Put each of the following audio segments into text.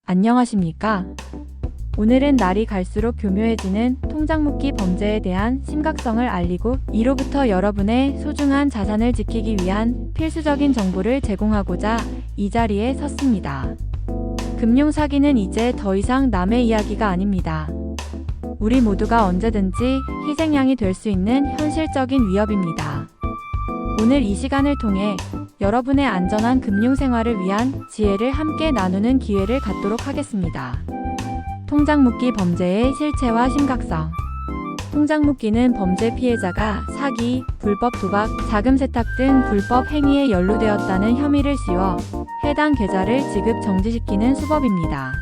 안녕하십니까? 오늘은 날이 갈수록 교묘해지는 통장 묵기 범죄에 대한 심각성을 알리고 이로부터 여러분의 소중한 자산을 지키기 위한 필수적인 정보를 제공하고자 이 자리에 섰습니다. 금융 사기는 이제 더 이상 남의 이야기가 아닙니다. 우리 모두가 언제든지 희생양이 될 수 있는 현실적인 위협입니다. 오늘 이 시간을 통해 여러분의 안전한 금융 생활을 위한 지혜를 함께 나누는 기회를 갖도록 하겠습니다. 통장 묵기 범죄의 실체와 심각성. 통장 묵기는 범죄 피해자가 사기, 불법 도박, 자금 세탁 등 불법 행위에 연루되었다는 혐의를 씌워 해당 계좌를 지급 정지시키는 수법입니다.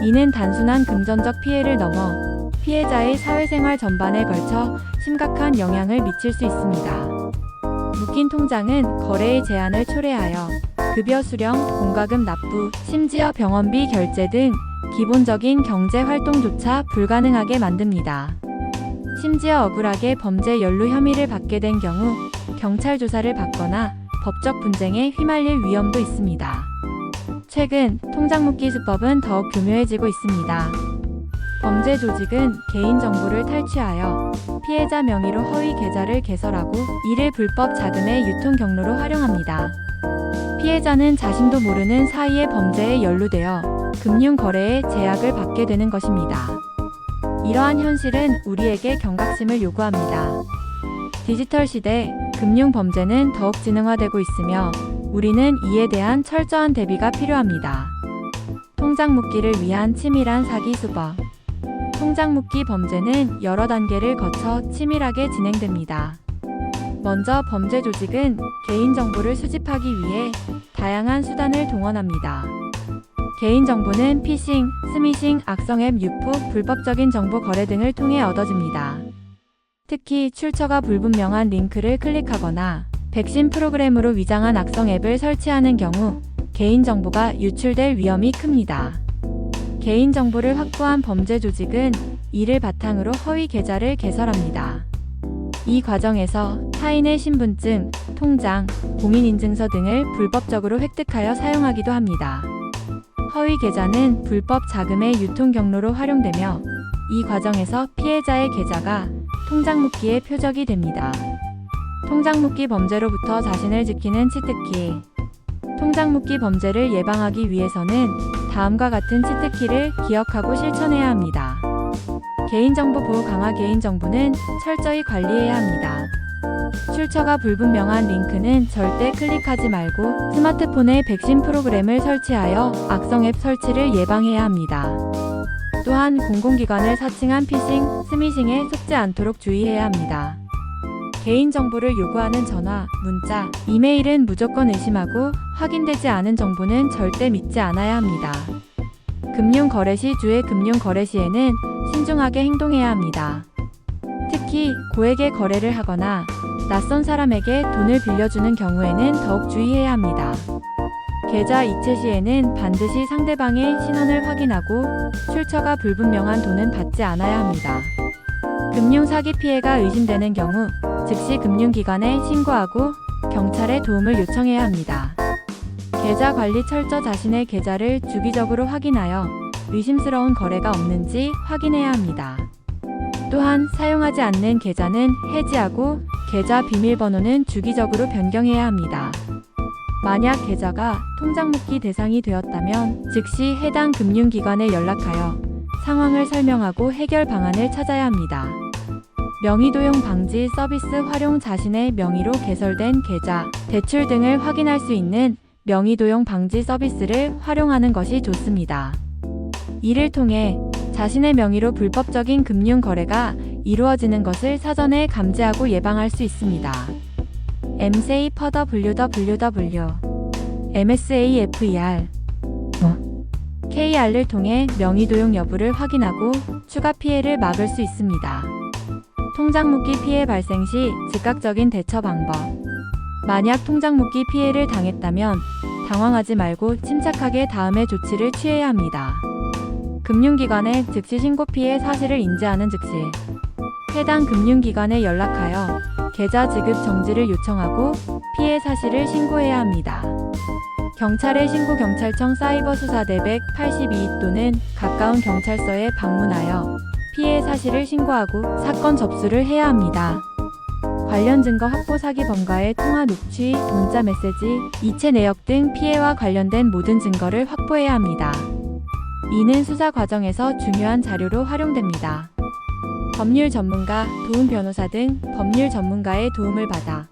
이는 단순한 금전적 피해를 넘어 피해자의 사회생활 전반에 걸쳐 심각한 영향을 미칠 수 있습니다. 묶인 통장은 거래의 제한을 초래하여 급여 수령, 공과금 납부, 심지어 병원비 결제 등 기본적인 경제 활동조차 불가능하게 만듭니다. 심지어 억울하게 범죄 연루 혐의를 받게 된 경우 경찰 조사를 받거나 법적 분쟁에 휘말릴 위험도 있습니다. 최근 통장 묵기 수법은 더욱 교묘해지고 있습니다. 범죄 조직은 개인 정보를 탈취하여 피해자 명의로 허위 계좌를 개설하고 이를 불법 자금의 유통 경로로 활용합니다. 피해자는 자신도 모르는 사이에 범죄에 연루되어 금융 거래에 제약을 받게 되는 것입니다. 이러한 현실은 우리에게 경각심을 요구합니다. 디지털 시대 금융 범죄는 더욱 진흥화되고 있으며 우리는 이에 대한 철저한 대비가 필요합니다. 통장 묵기를 위한 치밀한 사기 수법. 통장 묵기 범죄는 여러 단계를 거쳐 치밀하게 진행됩니다. 먼저 범죄 조직은 개인정보를 수집하기 위해 다양한 수단을 동원합니다. 개인정보는 피싱, 스미싱, 악성앱 유포, 불법적인 정보 거래 등을 통해 얻어집니다. 특히 출처가 불분명한 링크를 클릭하거나 백신 프로그램으로 위장한 악성앱을 설치하는 경우 개인정보가 유출될 위험이 큽니다. 개인정보를 확보한 범죄 조직은 이를 바탕으로 허위 계좌를 개설합니다. 이 과정에서 타인의 신분증, 통장, 공인인증서 등을 불법적으로 획득하여 사용하기도 합니다. 허위 계좌는 불법 자금의 유통 경로로 활용되며 이 과정에서 피해자의 계좌가 통장 묵기의 표적이 됩니다. 통장 묵기 범죄로부터 자신을 지키는 치트키. 통장 묵기 범죄를 예방하기 위해서는 다음과 같은 치트키를 기억하고 실천해야 합니다. 개인정보 보호 강화. 개인정보는 철저히 관리해야 합니다. 출처가 불분명한 링크는 절대 클릭하지 말고 스마트폰에 백신 프로그램을 설치하여 악성앱 설치를 예방해야 합니다. 또한 공공기관을 사칭한 피싱, 스미싱에 속지 않도록 주의해야 합니다. 개인정보를 요구하는 전화, 문자, 이메일은 무조건 의심하고 확인되지 않은 정보는 절대 믿지 않아야 합니다. 금융거래 시 주의 금융거래 시에는 신중하게 행동해야 합니다. 특히 고액의 거래를 하거나 낯선 사람에게 돈을 빌려주는 경우에는 더욱 주의해야 합니다. 계좌 이체 시에는 반드시 상대방의 신원을 확인하고 출처가 불분명한 돈은 받지 않아야 합니다. 금융 사기 피해가 의심되는 경우 즉시 금융기관에 신고하고 경찰의 도움을 요청해야 합니다. 계좌 관리 철저. 자신의 계좌를 주기적으로 확인하여 의심스러운 거래가 없는지 확인해야 합니다. 또한 사용하지 않는 계좌는 해지하고 계좌 비밀번호는 주기적으로 변경해야 합니다. 만약 계좌가 통장 묵기 대상이 되었다면 즉시 해당 금융기관에 연락하여 상황을 설명하고 해결 방안을 찾아야 합니다. 명의도용 방지 서비스 활용. 자신의 명의로 개설된 계좌, 대출 등을 확인할 수 있는 명의도용 방지 서비스를 활용하는 것이 좋습니다. 이를 통해 자신의 명의로 불법적인 금융 거래가 이루어지는 것을 사전에 감지하고 예방할 수 있습니다. MSA www. MSAFER KR을 통해 명의도용 여부를 확인하고 추가 피해를 막을 수 있습니다. 통장 묵기 피해 발생 시 즉각적인 대처 방법. 만약 통장 묵기 피해를 당했다면 당황하지 말고 침착하게 다음의 조치를 취해야 합니다. 금융기관에 즉시 신고 피해 사실을 인지하는 즉시 해당 금융기관에 연락하여 계좌 지급 정지를 요청하고 피해 사실을 신고해야 합니다. 경찰에 신고 경찰청 사이버수사대 182 또는 가까운 경찰서에 방문하여 피해 사실을 신고하고 사건 접수를 해야 합니다. 관련 증거 확보 사기범과의 통화 녹취, 문자 메시지, 이체 내역 등 피해와 관련된 모든 증거를 확보해야 합니다. 이는 수사 과정에서 중요한 자료로 활용됩니다. 법률 전문가, 도움 변호사 등 법률 전문가의 도움을 받아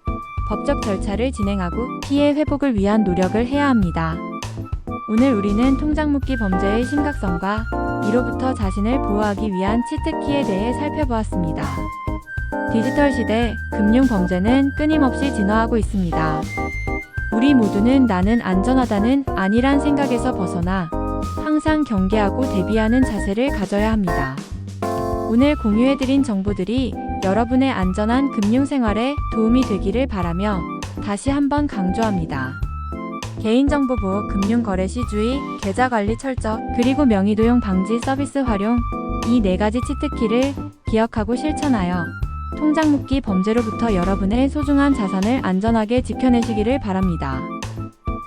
법적 절차를 진행하고 피해 회복을 위한 노력을 해야 합니다. 오늘 우리는 통장 묻기 범죄의 심각성과 이로부터 자신을 보호하기 위한 치트키에 대해 살펴보았습니다. 디지털 시대, 금융 범죄는 끊임없이 진화하고 있습니다. 우리 모두는 나는 안전하다는 아니란 생각에서 벗어나 항상 경계하고 대비하는 자세를 가져야 합니다. 오늘 공유해드린 정보들이 여러분의 안전한 금융 생활에 도움이 되기를 바라며 다시 한번 강조합니다. 개인정보 보호, 금융거래 시 주의, 계좌관리 철저, 그리고 명의도용 방지 서비스 활용, 이 4가지 치트키를 기억하고 실천하여 통장 묻기 범죄로부터 여러분의 소중한 자산을 안전하게 지켜내시기를 바랍니다.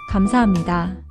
감사합니다.